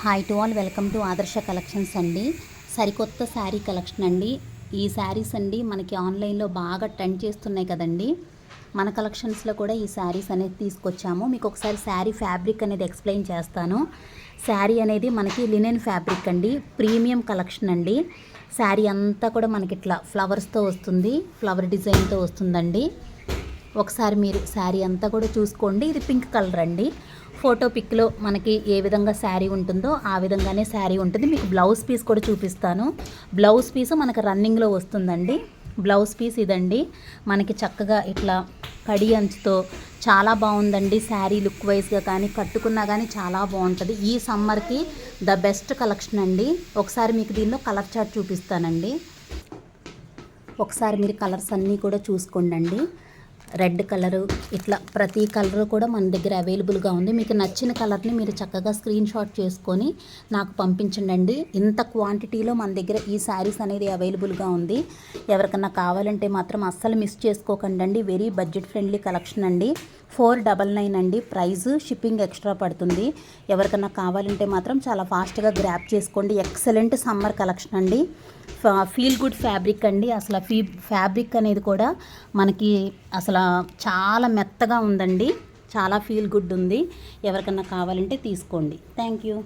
Hi to all, welcome to ఆదర్శ collections అండి. సరికొత్త శారీ కలెక్షన్ అండి. ఈ శారీస్ అండి మనకి ఆన్లైన్లో బాగా ట్రెండ్ చేస్తున్నాయి కదండి. మన కలెక్షన్స్లో కూడా ఈ శారీస్ అనేది తీసుకొచ్చాము. మీకు ఒకసారి శారీ ఫ్యాబ్రిక్ అనేది ఎక్స్ప్లెయిన్ చేస్తాను. శారీ అనేది మనకి లినెన్ ఫ్యాబ్రిక్ అండి, ప్రీమియం కలెక్షన్ అండి. శారీ అంతా కూడా మనకి ఇట్లా ఫ్లవర్స్తో వస్తుంది, ఫ్లవర్ డిజైన్తో వస్తుందండి. ఒకసారి మీరు శారీ అంతా కూడా చూసుకోండి. ఇది పింక్ కలర్ అండి. ఫోటో పిక్లో మనకి ఏ విధంగా శారీ ఉంటుందో ఆ విధంగానే శారీ ఉంటుంది. మీకు బ్లౌజ్ పీస్ కూడా చూపిస్తాను. బ్లౌజ్ పీస్ మనకు రన్నింగ్లో వస్తుందండి. బ్లౌజ్ పీస్ ఇదండి. మనకి చక్కగా ఇట్లా కడి అంచుతో చాలా బాగుందండి. శారీ లుక్ వైజ్గా కానీ కట్టుకున్నా కానీ చాలా బాగుంటుంది. ఈ సమ్మర్కి ద బెస్ట్ కలెక్షన్ అండి. ఒకసారి మీకు దీనిలో కలర్ చార్ట్ చూపిస్తానండి. ఒకసారి మీరు కలర్స్ అన్నీ కూడా చూసుకోండి. రెడ్ కలరు, ఇట్లా ప్రతి కలరు కూడా మన దగ్గర అవైలబుల్గా ఉంది. మీకు నచ్చిన కలర్ని మీరు చక్కగా స్క్రీన్ షాట్ చేసుకొని నాకు పంపించండి. ఇంత క్వాంటిటీలో మన దగ్గర ఈ శారీస్ అనేది అవైలబుల్గా ఉంది. ఎవరికన్నా కావాలంటే మాత్రం అస్సలు మిస్ చేసుకోకండి. వెరీ బడ్జెట్ ఫ్రెండ్లీ కలెక్షన్ అండి. 499 అండి ప్రైస్. షిప్పింగ్ ఎక్స్ట్రా పడుతుంది. ఎవరికన్నా కావాలంటే మాత్రం చాలా ఫాస్ట్గా గ్రాప్ చేసుకోండి. ఎక్సలెంట్ సమ్మర్ కలెక్షన్ అండి. ఫీల్ గుడ్ ఫ్యాబ్రిక్ అండి. అసలు ఫ్యాబ్రిక్ అనేది కూడా మనకి అసలు చాలా మెత్తగా ఉందండి. చాలా ఫీల్ గుడ్ ఉంది. ఎవరికన్నా కావాలంటే తీసుకోండి. Thank you.